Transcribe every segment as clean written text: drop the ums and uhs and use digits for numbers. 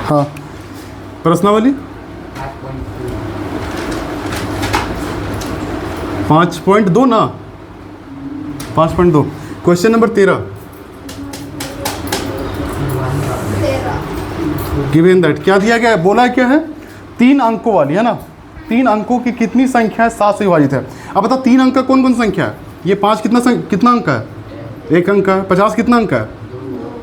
हाँ, प्रश्नावली 5.2 ना, 5.2। क्वेश्चन नंबर 13, गिवन दैट क्या दिया गया है, बोला क्या है, 3 अंकों वाली है ना, 3 अंकों की कितनी संख्या है 7 से विभाजित है। अब बताओ 3 अंक का कौन कौन संख्या है, ये 5 कितना अंक है, 1 अंक है, 50 कितना अंक है,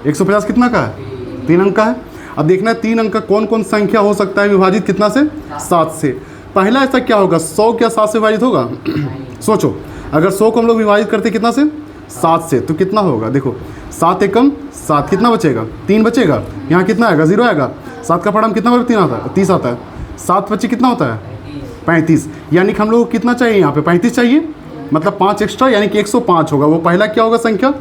150 कितना का है, 3 अंक का है। अब देखना है 3 अंक का कौन कौन संख्या हो सकता है विभाजित कितना से, 7 से। पहला ऐसा क्या होगा, 100 क्या 7 से विभाजित होगा सोचो, अगर 100 को हम लोग विभाजित करते कितना से, 7 से, तो कितना होगा, देखो 7 एकम 7, कितना बचेगा, 3 बचेगा, यहाँ कितना आएगा, 0 आएगा। 7 का पढ़ा 3 आता है, 30 आता है, 7 बच्चे कितना होता है, 35। यानी कि हम लोग को कितना चाहिए, यहाँ पे 35 चाहिए, मतलब 5 एक्स्ट्रा, यानी कि 105 होगा। वो पहला क्या होगा संख्या,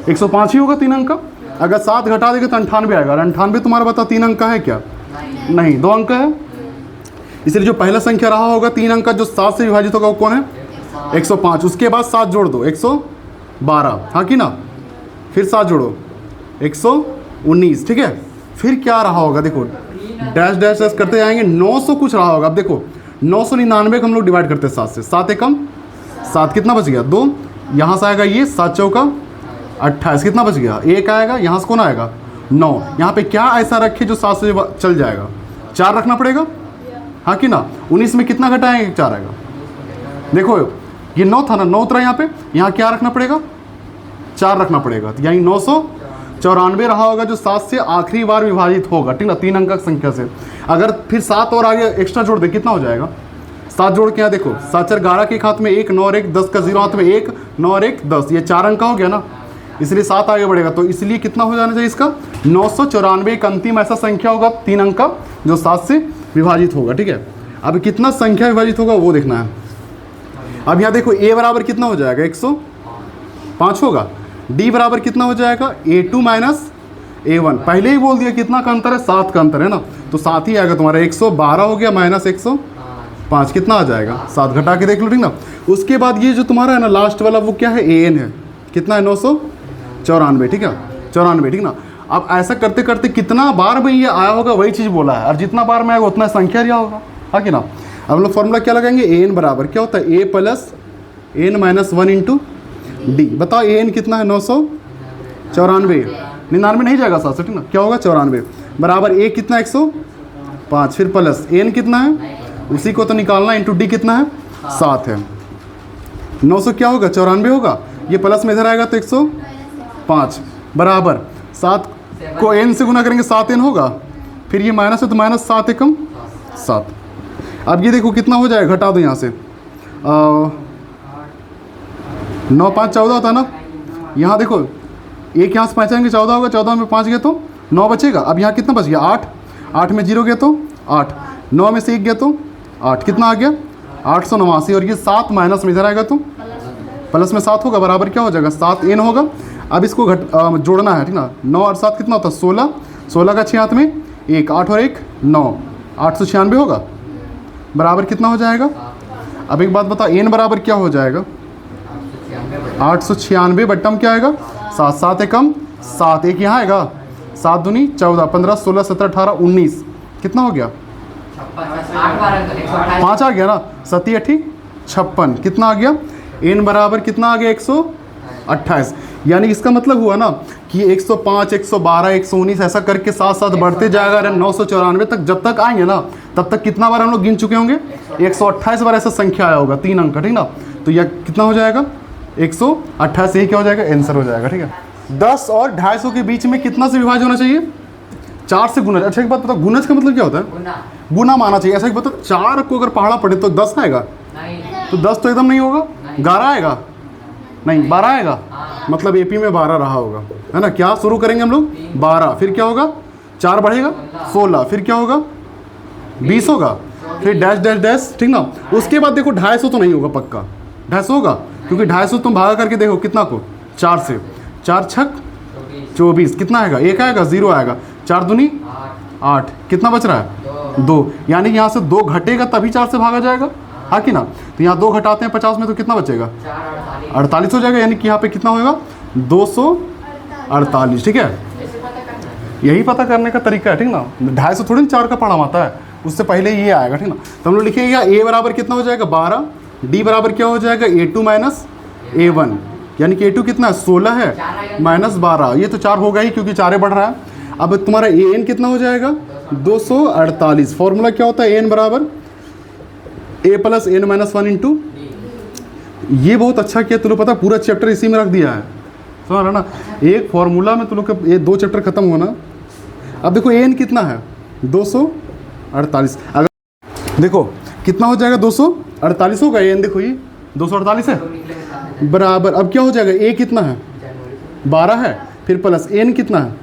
105 ही होगा 3 अंक का। अगर 7 घटा देंगे तो 98 आएगा, 98 तुम्हारा बताओ 3 अंक का है क्या, नहीं 2 अंक का है। इसलिए जो पहला संख्या रहा होगा 3 अंक का जो 7 से विभाजित होगा वो कौन है, 105। उसके बाद 7 जोड़ दो, 112, हाँ कि ना, फिर 7 जोड़ो 119, ठीक है। फिर क्या रहा होगा, देखो डैश डैश डैश करते जाएंगे, 900 कुछ रहा होगा। अब देखो 999 को हम लोग डिवाइड करते हैं 7 से, 7 एकम 7, कितना बच गया, 2, यहाँ से आएगा ये 7 चौका 28, कितना बच गया, 1 आएगा, यहाँ से कौन आएगा 9। यहाँ पे क्या ऐसा रखे जो 7 से चल जाएगा, 4 रखना पड़ेगा, हाँ कि ना। 19 में कितना घटाएंगे, 4 आएगा। देखो ये 9 था ना, 9 उतरा यहाँ पे, यहाँ क्या रखना पड़ेगा, 4 रखना पड़ेगा, यानी 994 रहा होगा जो 7 से आखिरी बार विभाजित होगा, ठीक ना, 3 अंक का संख्या से। अगर फिर 7 और आगे एक्स्ट्रा जोड़ दे कितना हो जाएगा, 7 जोड़ के यहाँ देखो, 7 4 11 के एक हाथ में 1, 9 और 1 10 का 0 हाथ में 1, 9 और 1 10, ये 4 अंक का हो गया ना, इसलिए 7 आगे बढ़ेगा। तो इसलिए कितना हो जाना चाहिए इसका, 994 एक अंतिम ऐसा संख्या होगा 3 अंक का जो 7 से विभाजित होगा, ठीक है। अब कितना संख्या विभाजित होगा वो देखना है। अब यहाँ देखो a बराबर कितना हो जाएगा, 105 होगा, d बराबर कितना हो जाएगा, a2 माइनस a1। पहले ही बोल दिया कितना का अंतर है, 7 का अंतर है ना, तो 7 ही आएगा तुम्हारा, 112 हो गया माइनस 105, कितना आ जाएगा, 7 घटा के देख लो, ठीक ना। उसके बाद ये जो तुम्हारा है ना लास्ट वाला वो क्या है, an है, कितना है 994, ठीक है, 94, ठीक ना। अब ऐसा करते करते कितना बार में ये आया होगा वही चीज़ बोला है, और जितना बार में आएगा उतना संख्या दिया होगा, हाँ कि ना। अब हम लोग फॉर्मूला क्या लगाएंगे, an बराबर क्या होता है, a plus n minus 1 into D. बताओ an कितना है, 994, 99 नहीं जाएगा 7 से, ठीक ना, क्या होगा 94 बराबर a कितना 105, फिर प्लस n कितना है, उसी को तो निकालना, इंटू डी कितना है 7 है, 900 क्या होगा 94 होगा, ये प्लस में इधर आएगा तो 105 बराबर 7 को n से गुना करेंगे 7n होगा, फिर ये माइनस है तो माइनस 7 एकम 7। अब ये देखो कितना हो जाएगा, घटा दो यहाँ से, 9 5 14 होता है ना, यहाँ देखो एक यहाँ से 5 आएंगे 14 होगा, 14 में 5 गए तो 9 बचेगा। अब यहाँ कितना बच गया 8, 8 में 0 गया तो 8, 9 में से 1 गया तो 8, कितना आ गया 889, और ये 7 माइनस में इधर आएगा तो प्लस में 7 होगा, बराबर क्या हो जाएगा 7n होगा। अब इसको जोड़ना है, ठीक ना, 9 और 7 कितना होता है 16, 16 का 6 हाथ में 1, 8 और 1 9, 896 होगा, बराबर कितना हो जाएगा। अब एक बात बताओ n बराबर क्या हो जाएगा, 896 बट्टम क्या आएगा 7, 7 एकम 7, एक यहाँ आएगा, 7 दूनी 14, 15 16 17 18 19, कितना हो गया 5 आ गया ना, 7 8 56, कितना आ गया n बराबर कितना आ गया 128। यानी इसका मतलब हुआ ना कि 105 112 119 ऐसा करके साथ साथ बढ़ते जाएगा, 994 तक जब तक आएंगे ना तब तक कितना बार हम लोग गिन चुके होंगे, 128 बार ऐसा संख्या आया होगा 3 अंक का, ठीक ना। तो यह कितना हो जाएगा 128, यही क्या हो जाएगा आंसर हो जाएगा, ठीक है। 10 और 250 के बीच में कितना से विभाज्य होना चाहिए, 4 से गुणज। अच्छा एक बात बताओ, गुणज का मतलब क्या होता है, गुना माना चाहिए। ऐसा एक बताओ 4 को अगर पहाड़ा पड़े तो 10 आएगा, तो 10 तो एकदम नहीं होगा, 11 आएगा, नहीं 12 आएगा, मतलब एपी में 12 रहा होगा, है ना। क्या शुरू करेंगे हम लोग 12, फिर क्या होगा 4 बढ़ेगा 16, फिर क्या होगा 20 होगा, फिर डैश डैश डैश, ठीक ना। उसके बाद देखो 250 तो नहीं होगा पक्का, 250 होगा, क्योंकि 250 तुम भागा करके देखो कितना को 4 से, 4 छक 24, कितना आएगा 1 आएगा 0 आएगा, 4 दूनी 8, कितना बच रहा है 2, यानी यहाँ से 2 घटेगा तभी 4 से भागा जाएगा, हाँ कि ना। तो यहाँ 2 घटाते हैं 50 में तो कितना बचेगा 48 हो जाएगा, यानी कि यहाँ पे कितना होगा 248, ठीक है। यही पता करने का तरीका है, ठीक ना। 250 थोड़ी ना 4 का पढ़ा आता है, उससे पहले ये आएगा, ठीक ना। तो हम लोग लिखेंगे ए बराबर कितना हो जाएगा 12, डी बराबर क्या हो जाएगा A2 माइनस A1, यानी कि A2 कितना है 16 है माइनस 12, ये तो 4 होगा ही क्योंकि 4 बढ़ रहा है। अब तुम्हारा AN कितना हो जाएगा 248। फॉर्मूला क्या होता है AN बराबर A plus N minus 1 into, ये बहुत अच्छा किया तुम लोग, पता पूरा चैप्टर इसी में रख दिया है, समझ रहा ना। एक फॉर्मूला में तुम लोग का ये 2 चैप्टर खत्म होना। अब देखो AN कितना है 248, अगर देखो कितना हो जाएगा 248 होगा AN, देखो ये 248 है बराबर, अब क्या हो जाएगा A कितना है 12 है, फिर प्लस N कितना है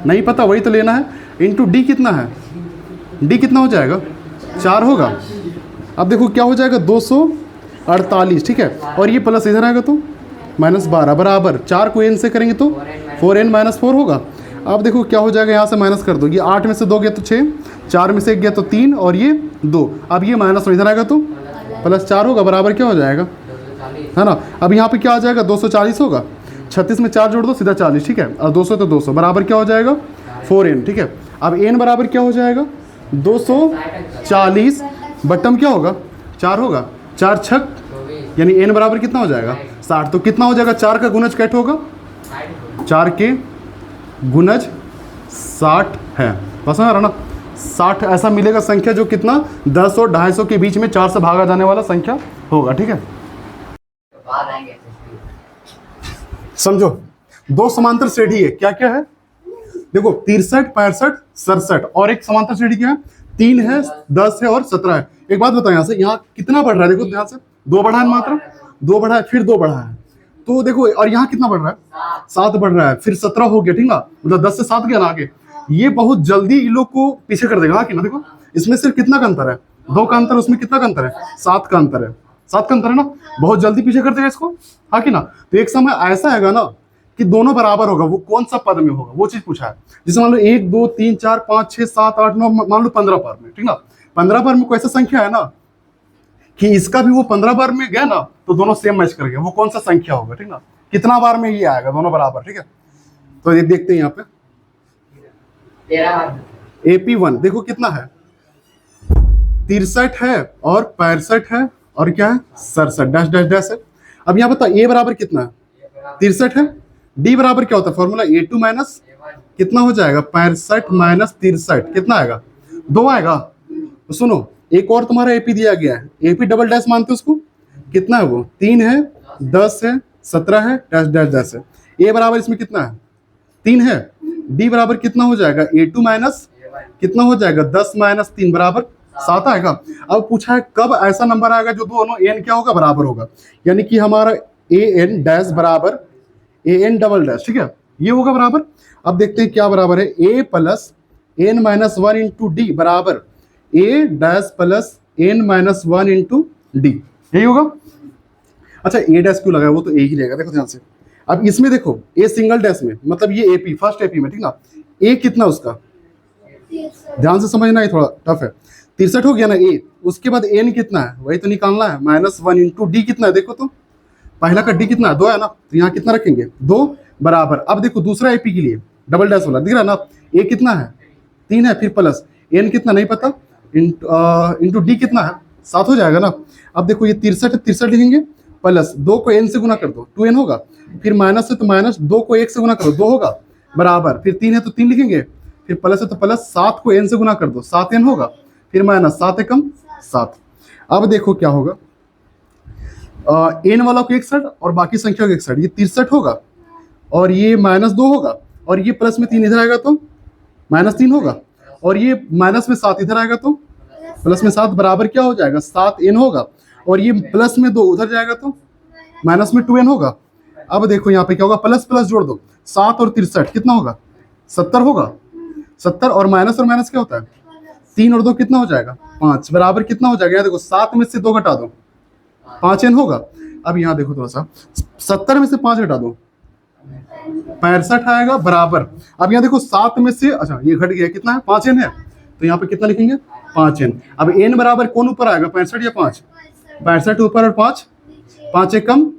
नहीं पता, वही तो लेना है, इंटू D कितना है, D कितना हो जाएगा 4 होगा। अब देखो क्या हो जाएगा 248, ठीक है, और ये प्लस इधर आएगा तो माइनस 12 बराबर 4 को N से करेंगे तो 4N माइनस 4 होगा। अब देखो क्या हो जाएगा, यहाँ से माइनस कर दो, ये 8 में से 2 गया तो 6, 4 में से 1 गया तो 3 और ये 2, अब ये माइनस इधर आएगा तो प्लस 4 होगा बराबर क्या हो जाएगा, है ना। अब यहाँ पे क्या आ जाएगा 240 होगा, 36 में 4 जोड़ दो सीधा 40, ठीक है, और 200 तो 200 बराबर क्या हो जाएगा 4N, ठीक है। अब N बराबर क्या हो जाएगा 240 बटम क्या होगा 4 होगा, 4 छक यानी N बराबर कितना हो जाएगा 60। तो कितना हो जाएगा 4 का गुणज कैट होगा, 4 के गुणज 60 है, बस है ना। 60 ऐसा मिलेगा संख्या जो कितना 10 और 250 के बीच में 4 से भागा जाने वाला संख्या होगा, ठीक है। समझो 2 समांतर श्रेणी है, क्या क्या है देखो 63, 65, 67, और एक समांतर श्रेणी क्या है 3 है, 10 है और 17 है। एक बात बताओ, यहाँ से यहाँ कितना बढ़ रहा है, देखो ध्यान से 2 बढ़ा है, मात्र 2 बढ़ा है, फिर 2 बढ़ा है, तो देखो और यहाँ कितना बढ़ रहा है 7 बढ़ रहा है, फिर 17 हो गया, ठीक ना, मतलब 10 से 7 गया ना आगे। ये बहुत जल्दी इन लोग को पीछे कर देगा, कि ना देखो इसमें सिर्फ कितना का अंतर है 2 का अंतर, उसमें कितना का अंतर है 7 का अंतर है, 7 का अंतर है ना, बहुत जल्दी पीछे कर देगा इसको, हाँ कि ना। तो एक समय ऐसा आएगा ना कि दोनों बराबर होगा, वो कौन सा पद में होगा वो चीज पूछा है। जैसे मान लो 1 2 3 4 5 6 7 8 9 मान लो 15 बार में, ठीक ना, 15 बार में कोई ऐसा संख्या है ना कि इसका भी वो 15 बार में गया ना तो दोनों सेम मैच कर गए, वो कौन सा संख्या होगा, ठीक ना, कितना बार में ये आएगा दोनों बराबर, ठीक है। तो ये देखते हैं यहाँ पे AP1 देखो कितना है 63 है और 65 है और क्या है 67 डैश डैश डैश है। अब यहाँ बताओ A बराबर कितना है 63 है, D बराबर क्या होता है फॉर्मूला A2 माइनस कितना हो जाएगा 65 माइनस 63 कितना आएगा 2 आएगा। तो सुनो एक और तुम्हारा AP दिया गया है, AP डबल डैश मानते हो उसको, कितना है वो 3 है 10 है 17 है डैश डैश डैश है। A बराबर इसमें कितना है 3 है, D बराबर कितना हो जाएगा A2 माइनस कितना हो जाएगा 10 माइनस 3 बराबर 7 आएगा। अब पूछा है कब ऐसा नंबर आएगा जो दोनों N क्या होगा बराबर होगा, यानी कि हमारा AN डैश बराबर AN डबल डैश, ठीक है, ये होगा बराबर। अब देखते हैं क्या बराबर है A plus N minus 1 into D बराबर A dash plus N minus 1 into D, यही होगा। अच्छा A डैश क्यों लगा है, वो तो A ही रहेगा, देखो ध्यान से। अब इसमें देखो A सिंगल डैश में मतलब ये AP फर्स्ट AP में, ठीक ना, A कितना उसका ध्यान से समझना, है थोड़ा टफ है, 63 हो गया ना A, उसके बाद N कितना है वही तो निकालना है माइनस 1 इंटू डी कितना है, देखो तो पहला का D कितना है 2 है ना, तो यहाँ कितना रखेंगे 2 बराबर। अब देखो दूसरा AP के लिए डबल डैश वाला दिख रहा है ना, A कितना है 3 है, फिर प्लस N कितना नहीं पता इंटू D कितना है 7 हो जाएगा ना। अब देखो ये 63 है 63 लिखेंगे, प्लस 2 को N से गुना कर दो 2N होगा, फिर माइनस है तो माइनस 2 को 1 से गुना करो 2 होगा बराबर, फिर 3 है तो 3 लिखेंगे, फिर प्लस है तो प्लस 7 को N से गुना कर दो 7N होगा, फिर माइनस 7 एकम 7। अब देखो क्या होगा N वाला को 61 और बाकी संख्या को 61, ये 63 होगा और ये माइनस 2 होगा और ये प्लस में 3 इधर आएगा तो माइनस 3 होगा और ये माइनस में 7 इधर आएगा तो प्लस में 7 बराबर क्या हो जाएगा 7N होगा, और ये प्लस में 2 उधर जाएगा तो माइनस में 2N होगा। अब देखो यहाँ पे क्या होगा प्लस प्लस जोड़ दो 7 और 63 कितना होगा 70 होगा, 70 और माइनस क्या होता है 3 और 2 कितना हो जाएगा 5 बराबर कितना हो जाएगा, यहाँ देखो 7 में से 2 घटा दो 5N होगा। अब यहाँ देखो थोड़ा सा 70 में से 5 घटा दो 65 आएगा बराबर। अब यहाँ देखो 7 में से अच्छा ये घट गया कितना है 5N है, तो यहाँ पे कितना लिखेंगे 5N। अब N बराबर कौन ऊपर आएगा 65 या 5, 65 ऊपर और 5 एक कम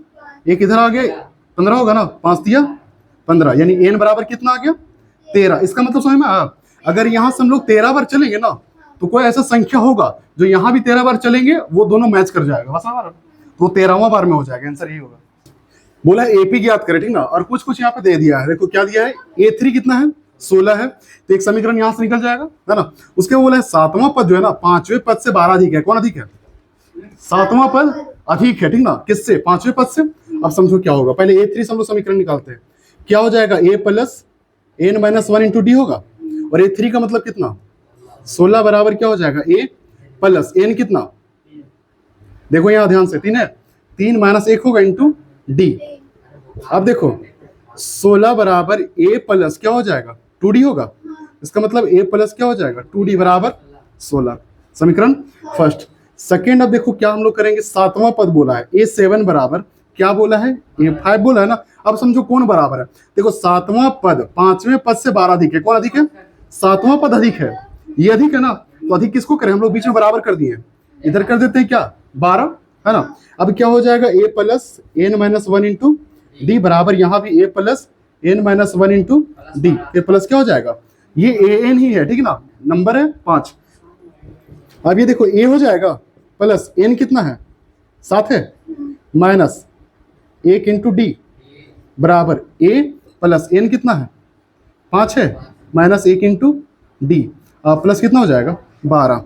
एक इधर आ गया 15 होगा ना, 5 दिया 15, यानी N बराबर कितना आ गया 13। इसका मतलब समझ में आया? अगर यहाँ से हम लोग 13 बार चलेंगे ना, तो कोई ऐसा संख्या होगा जो यहाँ भी 13 बार चलेंगे, वो दोनों मैच कर जाएगा, बस हमारा तो 13वां बार में हो जाएगा। आंसर यही होगा। बोला एपी ज्ञात करें, ठीक ना। और कुछ कुछ यहाँ पे दे दिया है, देखो क्या दिया है, A3 कितना है, 16 है, तो एक समीकरण यहाँ से निकल जाएगा, है ना। उसके बाद बोला है 7वां पद जो है ना, 5वें पद से 12 अधिक है। कौन अधिक है? 7वां पद अधिक है, ठीक ना। किससे? 5वें पद से। अब समझो क्या होगा, पहले A3 से हम लोग समीकरण निकालते हैं। क्या हो जाएगा? A plus n minus 1 into D होगा। और A3 का मतलब कितना? 16 बराबर क्या हो जाएगा? A प्लस n कितना, देखो यहाँ ध्यान से, 3 है, 3 माइनस 1 होगा इंटू डी। अब देखो 16 बराबर A प्लस क्या हो जाएगा? 2D होगा। इसका मतलब A प्लस क्या हो जाएगा? 2D बराबर 16। समीकरण फर्स्ट। सेकेंड, अब देखो क्या हम लोग करेंगे, 7वां पद बोला है, A7 बराबर क्या बोला है? A5 बोला है ना। अब समझो कौन बराबर है, देखो 7वां पद 5वें पद से 12 अधिक है। कौन अधिक है? 7वां पद अधिक है, ये अधिक है ना। तो अधिक किसको करें हम लोग? बीच में बराबर कर दिए, इधर कर देते हैं क्या, 12, है ना। अब क्या हो जाएगा? A plus n minus 1 into D बराबर यहाँ भी A plus n minus 1 into D. ये प्लस क्या हो जाएगा? ये an ही है, ठीक है ना, नंबर है 5। अब ये देखो A हो जाएगा प्लस n कितना है? 7 है, माइनस 1 इंटू डी बराबर A प्लस n कितना है? 5 है, माइनस 1 इंटू डी प्लस कितना हो जाएगा? 12।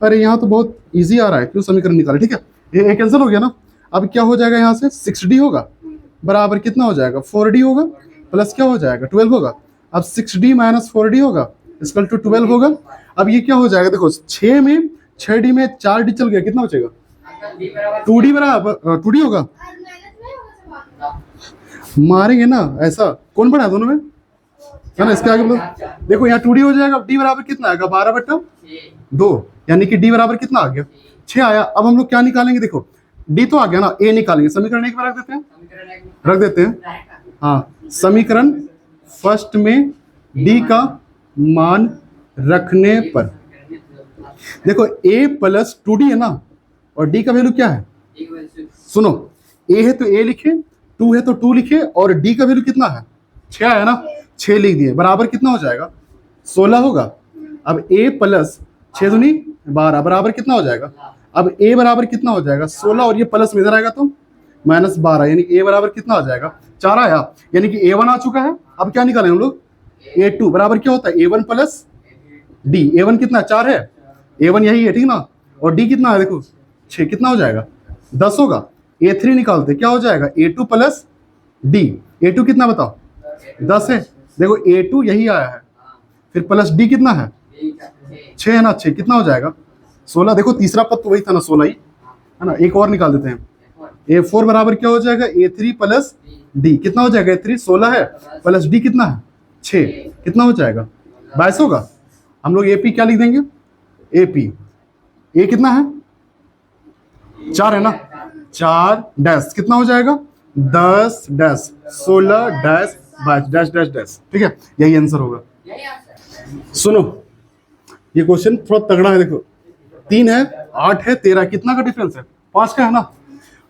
अरे यहाँ तो बहुत इजी आ रहा है, क्यों समीकरण निकाले, ठीक है। ये एक आंसर हो गया ना। अब क्या हो जाएगा यहाँ से? 6D होगा बराबर कितना हो जाएगा? 4D होगा, प्लस क्या हो जाएगा? 12 होगा। अब 6D माइनस 4D होगा इक्वल टू 12 होगा। अब ये क्या हो जाएगा? देखो 6 में 6D में 4D चल गया, कितना बचेगा? 2D बराबर 2D होगा। मारेंगे ना ऐसा, कौन बड़ा है दोनों में, है ना। इसके आगे मतलब देखो यहाँ 2D हो जाएगा। D बराबर कितना आएगा? 12/2, यानी कि D बराबर कितना आ गया? 6 आया। अब हम लोग क्या निकालेंगे? देखो D तो आ गया ना, A निकालेंगे। समीकरण 1 में रख देते हैं, हाँ। समीकरण फर्स्ट में D का मान रखने पर देखो A प्लस 2D है ना, और D का वैल्यू क्या है? सुनो, A है तो A लिखे, 2 है तो 2 लिखे, और D का वैल्यू कितना है? 6 है ना, 6 लिख दिए, बराबर कितना हो जाएगा? 16 होगा। अब A प्लस 6 दूनी 12 बराबर कितना हो जाएगा? अब A बराबर कितना हो जाएगा? 16, और ये प्लस में इधर आएगा तो माइनस 12, यानी A बराबर कितना आ जाएगा? 4 आया, यानी कि A1 आ चुका है। अब क्या निकालें हम लोग? A2 बराबर क्या होता है? A1 plus D। A1 कितना? 4 है, A1 यही है, ठीक ना। और D कितना है? देखो 6, कितना हो जाएगा? 10 होगा। A3 निकालते, क्या हो जाएगा? A2 plus D। A2 कितना बताओ? 10 है, देखो A2 यही आया है, फिर प्लस D कितना है? 6 है ना, 6 कितना हो जाएगा? 16। देखो तीसरा पद तो वही था ना, 16 ही है ना। एक और निकाल देते हैं। A4 बराबर क्या हो जाएगा? A3 plus D। कितना हो जाएगा? A3 16 है, प्लस D कितना है? 6, कितना हो जाएगा? 22 होगा। हम लोग AP क्या लिख देंगे? AP A कितना है? 4 है ना, 4 डैश कितना हो जाएगा? 10 dash 16 dash 22 dash dash dash, ठीक है, यही आंसर होगा। सुनो ये क्वेश्चन थोड़ा तगड़ा है। देखो 3 है, 8 है, 13, कितना का डिफरेंस है? 5 का है ना।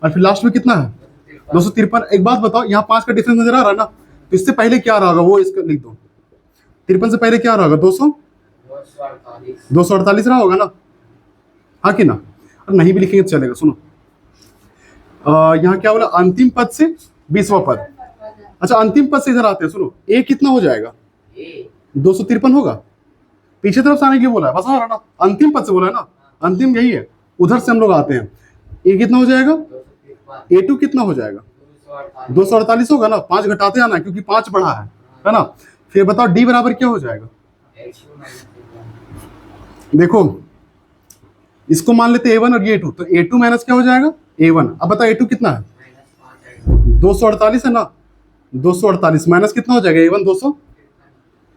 और फिर लास्ट में कितना है? 253। एक बात बताओ, यहाँ 5 का डिफरेंस नजर आ रहा है ना, तो इससे पहले क्या रहा होगा वो इसका लिख दो। 53 से पहले क्या रहा होगा? 248 रहा होगा ना, हाँ कि ना। और नहीं भी लिखेंगे तो चलेगा। सुनो यहाँ क्या बोला? अंतिम पद से 20वां पद। अच्छा अंतिम पद से इधर आते हैं, सुनो A कितना हो जाएगा? 253 होगा। पीछे तरफ से आने के बोला है, बस ना, अंतिम पद से बोला है ना, अंतिम यही है, उधर से हम लोग आते हैं। A कितना हो जाएगा? A2 कितना हो जाएगा? 248 होगा ना, 5 घटाते आना क्योंकि 5 बढ़ा है ना। फिर बताओ D बराबर क्या हो जाएगा? देखो इसको मान लेते A1 और ये A2, तो A2 माइनस क्या हो जाएगा? A1। अब बताओ A2 कितना है? 248 है ना, 248 माइनस कितना हो जाएगा? A1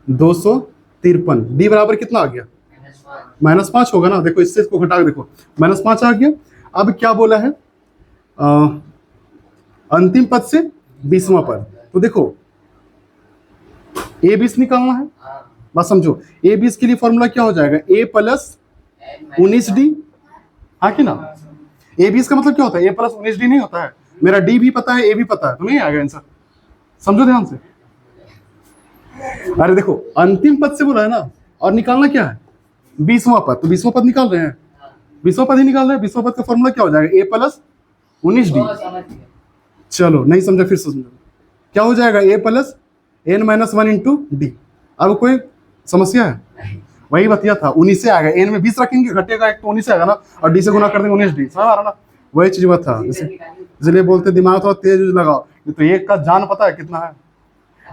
253। D बराबर कितना आ गया? -5 होगा ना। देखो इससे इसको घटा के देखो, -5 आ गया। अब क्या बोला है? अंतिम पद से 20वां पद। तो देखो A20 निकालना है, बस समझो। A20 के लिए फॉर्मूला क्या हो जाएगा? A प्लस 19D, हाँ कि ना। A20 का मतलब क्या होता है? A प्लस 19D नहीं होता है। मेरा D भी पता है, A भी पता है, तो नहीं आ गया आंसर। समझो ध्यान से। अरे देखो अंतिम पद से बोला है ना, और निकालना क्या है, 20वां पद। तो 20वां पद निकाल रहे हैं, 20वां पद ही निकाल रहे हैं। 20वां पद का फॉर्मूला क्या हो जाएगा, ए प्लस 19d। चलो नहीं समझा फिर से समझो, क्या हो जाएगा, A plus N minus 1 into D. अब कोई समस्या है, वही बतिया था, 19 से आएगा, एन में 20 रखेंगे घटेगा एक तो 19 से आएगा ना, और डी से गुना कर देंगे 19d, समझ आ रहा ना, वही चीज बात था। इसलिए बोलते दिमाग थोड़ा तेज लगाओ। तो एक का जान पता है कितना है,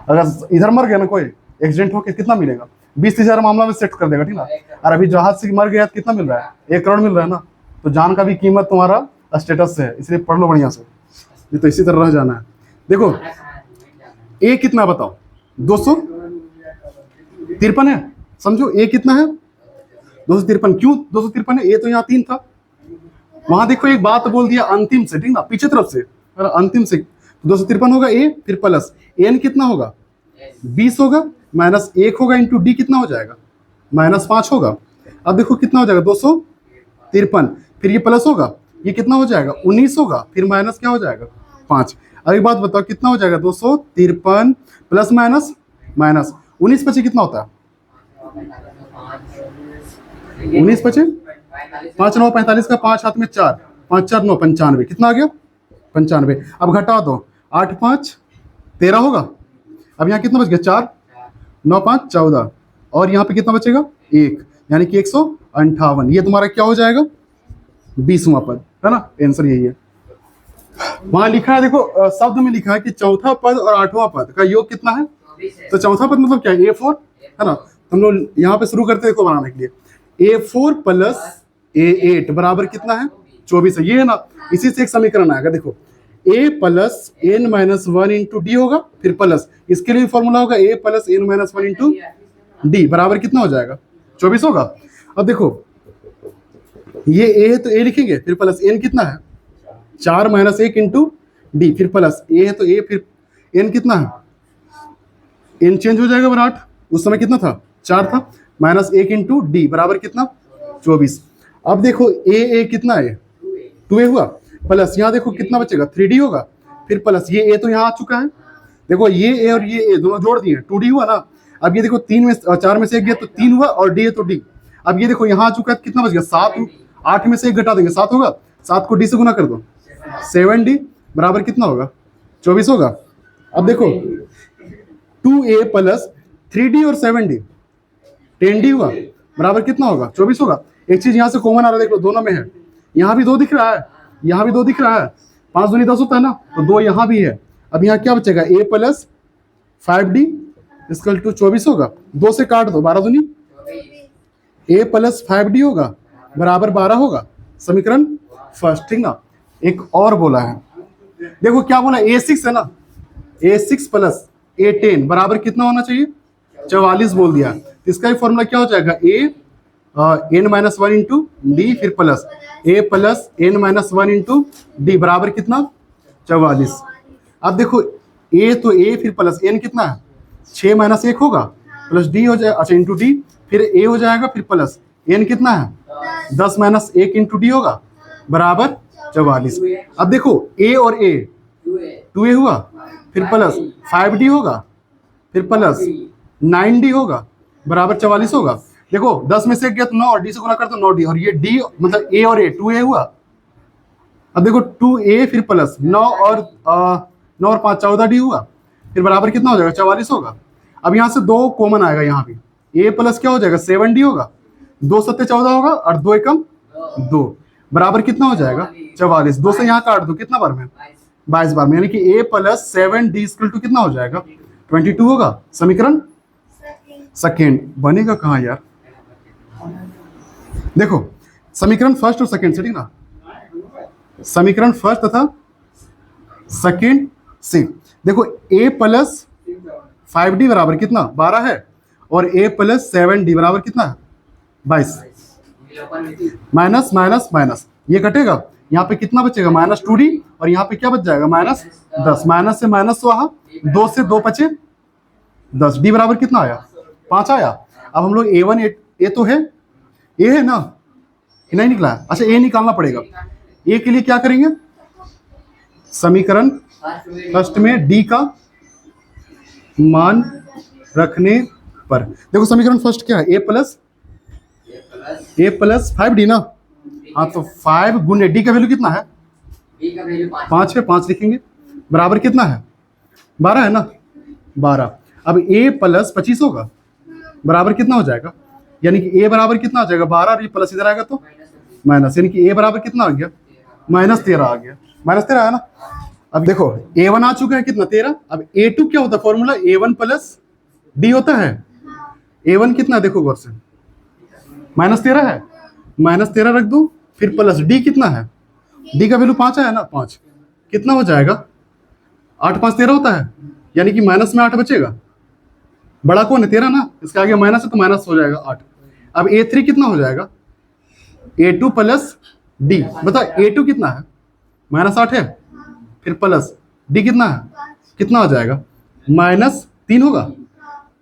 अगर इधर मर गया ना कोई एक्सीडेंट होकर कितना मिलेगा, 20,000 मामला में सेट कर देगा, ठीक ना। और अभी जहाज से मर गया तो कितना मिल रहा है, 1 करोड़ मिल रहा है ना। तो जान का भी कीमत तुम्हारा स्टेटस से है, इसलिए पढ़ लो बढ़िया से, ये तो इसी तरह रह जाना है। देखो ए कितना बताओ, 253 है, समझो ए कितना है 253। क्यों 253 है, ए तो यहाँ 3 था, वहां देखो एक बात बोल दिया अंतिम से, ठीक ना, पीछे तरफ से, अंतिम से 253 होगा ए, फिर प्लस एन कितना होगा 20 होगा, माइनस 1 होगा, इंटू डी कितना हो जाएगा -5 होगा। अब देखो कितना हो जाएगा 253, फिर ये प्लस होगा, ये कितना हो जाएगा 19 होगा, फिर माइनस क्या हो जाएगा 5। अब एक बात बताओ कितना हो जाएगा 253 प्लस माइनस 19 पचे कितना होता है, 19 पचे 5 9 45 का 5 हाथ में 4, 5 4 9 95, कितना आ गया 95। अब घटा दो, 8 5 13 होगा। अब यहाँ कितना बच गया 4 9 5 14, और यहाँ पे कितना बचेगा 1, यानी कि 158। ये तुम्हारा क्या हो जाएगा 20वां पद, है ना, आंसर यही है। वहां लिखा है देखो शब्द में लिखा है कि चौथा पद और 8वां पद का योग कितना है, तो चौथा पद मतलब क्या है A4, है ना। हम लोग यहाँ पे शुरू करते देखो बनाने के लिए, A4 प्लस A8 बराबर कितना है 24 है, ये है ना। इसी से एक समीकरण आएगा, देखो A plus N minus 1 into D होगा, फिर प्लस इसके लिए फॉर्मूला होगा A plus N minus 1 into D बराबर कितना हो जाएगा 24 होगा। अब देखो ये A है तो A लिखेंगे, फिर प्लस एन कितना है 4 माइनस 1 इंटू डी, फिर प्लस A है तो A, फिर एन कितना है, एन चेंज हो जाएगा 8, उस समय कितना था 4 था, माइनस 1 इंटू डी बराबर कितना 24। अब देखो ए कितना है 2a हुआ, प्लस यहाँ देखो कितना बचेगा 3d होगा, फिर प्लस ये a तो यहाँ आ चुका है, देखो ये a और ये a दोनों जोड़ दिए 2d हुआ ना। अब ये देखो 3 में 4 में से 1 गया तो 3 हुआ, और d है तो d। अब ये देखो यहाँ आ चुका है, कितना बच गया 7, 8 में से 1 घटा देंगे 7 होगा, 7 को d से गुना कर दो 7d बराबर कितना होगा 24 होगा। अब देखो 2a प्लस 3d और 7d 10d हुआ बराबर कितना होगा 24 होगा। एक चीज यहाँ से कॉमन आ रहा है, देख लो दोनों में है, यहाँ भी 2 दिख रहा है, यहाँ भी 2 दिख रहा है, 5 दूनी 10 होता है ना, तो 2 यहाँ भी है। अब यहाँ क्या बचेगा a plus 5d equal to 24 होगा, 2 से काट दो 12 दूनी, a प्लस 5d होगा बराबर 12 होगा, समीकरण फर्स्ट, ठीक ना। एक और बोला है, देखो क्या बोला a6 है ना, a6 प्लस a10 बराबर कितना होना चाहिए 44 बोल दिया। इसका ही फॉर्मूला क्या हो जाएगा a n minus 1 into D, फिर plus a plus N minus 1 into D बराबर कितना 44। अब देखो a तो a, फिर प्लस n कितना है 6 माइनस 1 होगा, प्लस d हो जाएगा, अच्छा इंटू डी, फिर a हो जाएगा, फिर प्लस n कितना है 10 माइनस 1 इंटू डी होगा बराबर 44। अब देखो a और a 2a हुआ, फिर प्लस 5d होगा, फिर प्लस 9d होगा बराबर 44 होगा। देखो 10 में से 1 गया तो 9, और डी से गुना कर तो 9d, और ये d मतलब a और a 2a हुआ। अब देखो 2a फिर प्लस 9 और 5 14d हुआ, फिर बराबर कितना हो जाएगा 44 होगा। अब यहाँ से 2 कॉमन आएगा, यहाँ भी a प्लस क्या हो जाएगा 7d होगा, 2 7 14 होगा, और 2 एकम 2 बराबर कितना हो जाएगा 44। 2 से यहाँ काट दो, कितना बार में 22 बार में, यानी कि a plus 7d equal to कितना हो जाएगा 22 होगा। समीकरण सेकेंड बनेगा कहाँ यार, देखो समीकरण फर्स्ट और सेकेंड से, ठीक ना, समीकरण फर्स्ट तथा सेकेंड से। देखो a प्लस 5d बराबर कितना 12 है, और a प्लस 7d बराबर कितना है 22, माइनस माइनस माइनस ये कटेगा, यहाँ पे कितना बचेगा -2d, और यहाँ पे क्या बच जाएगा -10, माइनस से माइनस तो आया, 2 से 2 बचे 10, d बराबर कितना आया 5 आया। अब हम लोग a1 a तो है, a है ना, नहीं निकला है, अच्छा a निकालना पड़ेगा। a के लिए क्या करेंगे, समीकरण फर्स्ट में d का मान रखने पर। देखो समीकरण फर्स्ट क्या है, ए प्लस 5d ना। हाँ तो 5 गुने डी का वैल्यू कितना है, डी का वैल्यू 5 पे 5 लिखेंगे, बराबर कितना है 12 है ना, 12। अब a प्लस 25 होगा, बराबर कितना हो जाएगा, यानी कि a बराबर कितना हो जाएगा 12, और ये प्लस इधर आएगा तो माइनस, यानी कि a बराबर कितना आ गया, -13 आ गया, -13 है ना। अब देखो a1 आ चुका है कितना 13। अब a2 क्या होता है फॉर्मूला, a1 प्लस d होता है। a1 कितना है देखो गौर से, -13 है, -13 रख दो, फिर प्लस d कितना है, d का वैल्यू 5 है ना, 5 कितना हो जाएगा, 8 5 13 होता है, यानी कि माइनस में 8 बचेगा, बड़ा कौन है 13 ना, इसके आगे माइनस है तो माइनस हो जाएगा 8। अब a3 कितना हो जाएगा, a2 प्लस d, बता a2 कितना है, -8 है, फिर प्लस d कितना है, कितना हो जाएगा, -3 होगा।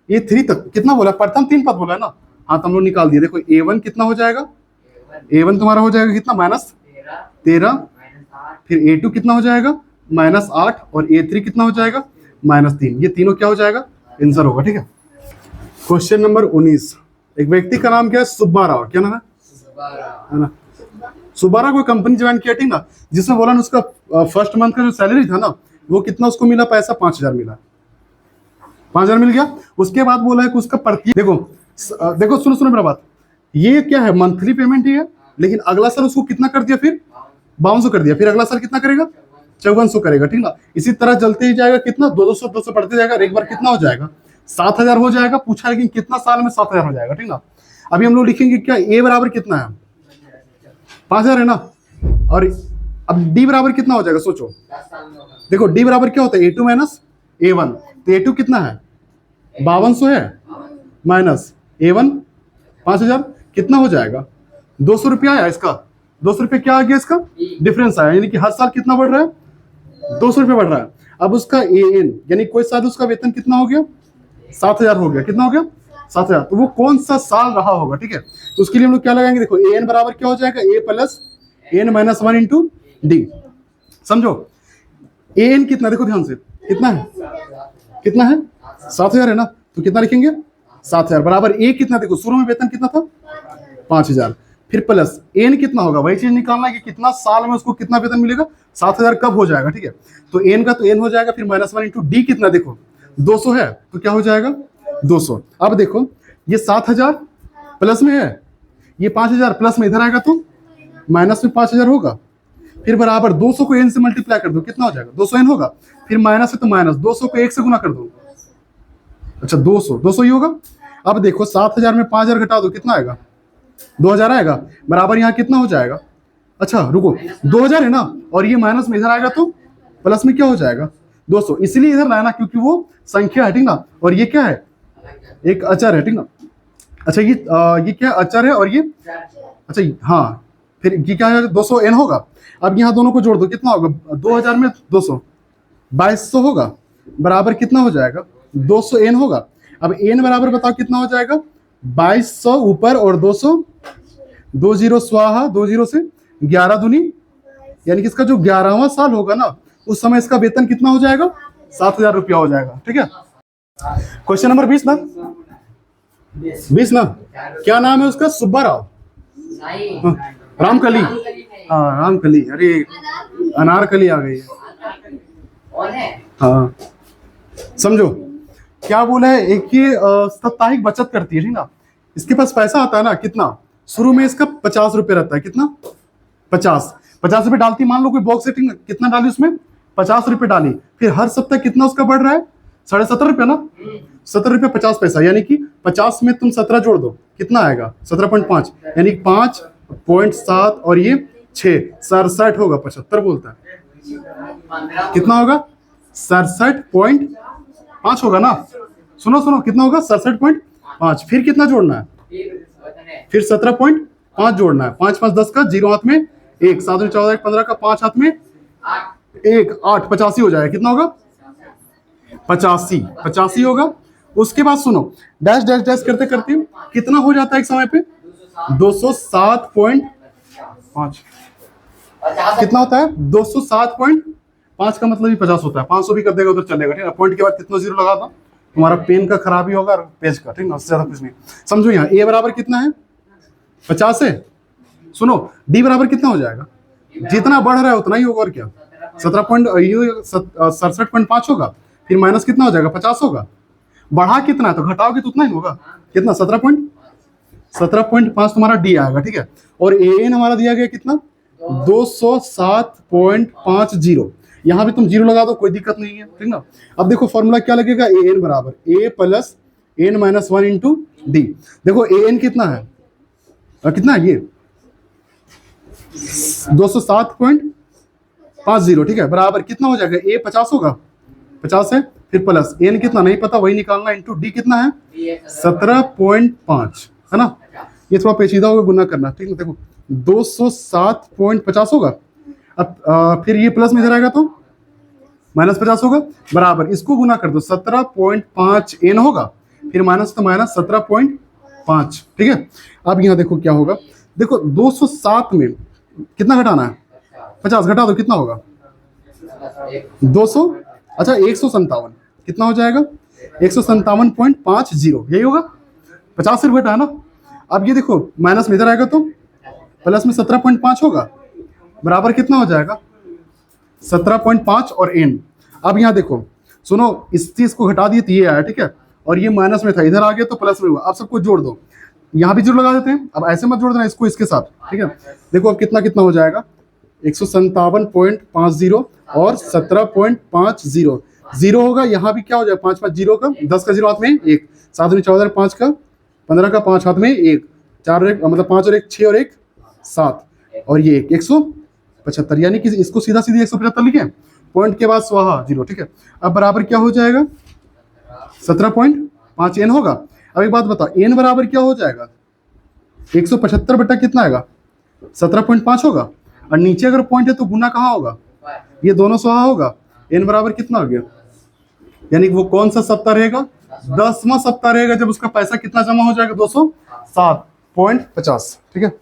a3 तक कितना बोला, प्रथम 3 पद बोला है ना, हाँ तो हम लोग निकाल दिए। देखो a1 कितना हो जाएगा, a1 तुम्हारा हो जाएगा कितना, -13, फिर a2 कितना हो जाएगा, -8, और a3 कितना हो जाएगा, -3। ये तीनों क्या हो जाएगा, आंसर होगा। ठीक है, क्वेश्चन नंबर 19। एक व्यक्ति का नाम क्या है, सुब्बा राव, क्या नाम है ना, सुब्बा राव कोई कंपनी ज्वाइन किया, ठीक ना, जिसमें बोला ना उसका फर्स्ट मंथ का जो सैलरी था ना, वो कितना उसको मिला पैसा, 5000 मिला, 5000 मिल गया। उसके बाद बोला है कि उसका प्रति, देखो सुनो मेरा बात, ये क्या है मंथली पेमेंट ही है, लेकिन अगला साल उसको कितना कर दिया, फिर 5200 कर दिया, फिर अगला साल कितना करेगा, 5400 करेगा, ठीक ना। इसी तरह चलते ही जाएगा, कितना 200 बढ़ते जाएगा, एक बार कितना हो जाएगा, 7000 हो जाएगा। पूछा है कि कितना साल में 7000 हो जाएगा, ठीक ना। अभी हम लोग लिखेंगे क्या, ए बराबर कितना है, 5000 है ना, और अब डी बराबर कितना हो जाएगा, सोचो। देखो डी बराबर क्या होता है, a2 माइनस a1, तो a2 कितना है 5200 है, माइनस a1 5000, कितना हो जाएगा, 200 रुपया आया इसका, 200 रुपये क्या आ गया, इसका डिफरेंस आया, यानी कि हर साल कितना बढ़ रहा है, 200 रुपये बढ़ रहा है। अब उसका an यानी कोई साल उसका वेतन कितना हो गया, 7000 हो गया, कितना हो गया 7000, तो वो कौन सा साल रहा होगा, ठीक है। तो उसके लिए हम लोग क्या लगाएंगे, देखो an बराबर क्या हो जाएगा, a plus n-1 into D, समझो। an कितना, देखो ध्यान से, कितना है 7000 है ना, तो कितना लिखेंगे 7000 बराबर a कितना, देखो शुरू में वेतन कितना था 5000, फिर प्लस n कितना होगा, वही चीज निकालना है कि कितना साल में उसको कितना वेतन मिलेगा, 7000 कब हो जाएगा, ठीक है। तो n का तो n हो जाएगा, फिर -1 इंटू डी कितना, देखो 200 है, तो क्या हो जाएगा 200। अब देखो ये 7000 प्लस में है, ये 5000 प्लस में इधर आएगा तो माइनस में 5000 होगा, फिर बराबर 200 को n से मल्टीप्लाई कर दो, कितना हो जाएगा 200 n होगा, फिर माइनस है तो माइनस, 200 को 1 से गुना कर दो, अच्छा 200 ही होगा। अब देखो 7000 में 5000 घटा दो, कितना आएगा 2000 आएगा, बराबर यहाँ कितना हो जाएगा, अच्छा रुको 2000 है ना, और ये माइनस में इधर आएगा तो प्लस में क्या हो जाएगा 200, इसलिए इधर लाना क्योंकि वो संख्या है, ठीक ना, और ये क्या है एक अचर है, ठीक ना। अच्छा ये क्या अचर है, और ये अच्छा हाँ, फिर ये क्या है 200 n होगा। अब यहाँ दोनों को जोड़ दो, कितना होगा 2000 में 200 2200 होगा, बराबर कितना हो जाएगा 200 n होगा। अब n बराबर बताओ कितना हो जाएगा 2200 ऊपर और 200, 20 स्वाहा, 20 से 11 दूनी, यानी कि इसका जो 11वां साल होगा ना, उस समय इसका वेतन कितना हो जाएगा 7000 रुपया हो जाएगा, ठीक है। क्वेश्चन नंबर 20 ना, 20 ना, क्या नाम है उसका, सुब्बा राव, रामकली, हाँ रामकली, अरे अनारकली आ गई है, हाँ समझो क्या बोला है। एक ये साप्ताहिक बचत करती है, ठीक ना, इसके पास पैसा आता है ना, कितना शुरू में इसका 50 रुपये रहता है, कितना 50 रुपये डालती, मान लो कोई बॉक्स सेटिंग कितना डाली उसमें 50 रुपये डाली, फिर हर सप्ताह कितना उसका बढ़ रहा है 17.5 रुपये ना, 17 रुपये 50 पैसा, यानी कि 50 में तुम 17 जोड़ दो, कितना आएगा 17.5, यानी 5.7 और ये 6, 67 होगा, 75 बोलता है, कितना होगा 67.5 होगा ना, सुनो कितना होगा 67.5, फिर कितना जोड़ना है, फिर 17.5 जोड़ना है, 5 5 10 का, 0 हाथ में 1, 7 में 14 15 का, 5 हाथ में 1, 8, 85 हो जाएगा, कितना होगा 85 होगा। उसके बाद सुनो डैश डैश डैश करते करते कितना हो जाता है एक समय पे 207.5, कितना होता है 207.5 का मतलब ही 50 होता है, 500 भी कर देगा उधर चलेगा, ठीक है। पॉइंट के बाद कितना जीरो लगा था तुम्हारा पेन का खराबी होगा और पेज का, ठीक ना, उससे ज्यादा कुछ नहीं। समझो यहाँ ए बराबर कितना है 50 है। सुनो डी बराबर कितना हो जाएगा, जितना बढ़ रहा है उतना ही होगा, और क्या 67.5 होगा, फिर माइनस कितना हो जाएगा 50 होगा। बढ़ा कितना है तो घटाओगे तो उतना ही होगा, कितना 17.5 तुम्हारा डी आएगा, ठीक है। और ए एन हमारा दिया गया कितना 207.50। यहाँ भी तुम जीरो लगा दो कोई दिक्कत नहीं है, ठीक ना। अब देखो फॉर्मूला क्या लगेगा, ए एन बराबर A plus N minus 1 into D. देखो ए एन कितना है, कितना है ये 207.50, ठीक है, बराबर कितना हो जाएगा ए 50 होगा, 50 है, फिर प्लस एन कितना नहीं पता वही निकालना, इंटू डी कितना है 17.5, है ना। ये थोड़ा पेचीदा होगा गुना करना, ठीक है। देखो 207.50 होगा, अब फिर ये प्लस में इधर आएगा तो माइनस 50 होगा, बराबर इसको गुना कर दो 17.5 एन होगा, फिर माइनस तो माइनस 17.5, ठीक है। अब यहाँ देखो क्या होगा, देखो 207 में कितना घटाना है 50, घटा दो कितना होगा 200, अच्छा 157, कितना हो जाएगा 157.50, यही होगा, 50 सिर्फ घटा है ना। अब ये देखो माइनस में इधर आएगा तो प्लस में 17.5 होगा, बराबर कितना हो जाएगा 17.5 और एन। अब यहाँ देखो सुनो इस चीज को घटा दिए तो ये आया, ठीक है, और ये माइनस में था, इधर आ गया तो प्लस में हुआ। अब सबको जोड़ दो, यहाँ भी जोड़ लगा देते हैं, अब ऐसे मत जोड़ देना इसको इसके साथ, ठीक है। देखो अब कितना कितना हो जाएगा 157.50 और 17.50, जीरो होगा, यहाँ भी क्या हो जाएगा 5 5 जीरो का, 10 का जीरो हाथ में 1, 7 में 14, 5 का 15 का 5 हाथ में 1, 4 एक मतलब 5 और 1 6 और 1 7, और ये 175, यानी कि इसको सीधा सीधी 175 लिखे, पॉइंट के बाद स्वाहा जीरो, ठीक है। अब बराबर क्या हो जाएगा 17.5 एन होगा। अब एक बात बताओ एन बराबर क्या हो जाएगा 175 बटा कितना आएगा 17.5 होगा, और नीचे अगर पॉइंट है तो गुना कहाँ होगा, ये दोनों स्वाहा होगा। एन बराबर कितना हो गया, यानी वो कौन सा सप्ताह रहेगा 10वां सप्ताह रहेगा, जब उसका पैसा कितना जमा हो जाएगा 207.50, ठीक है।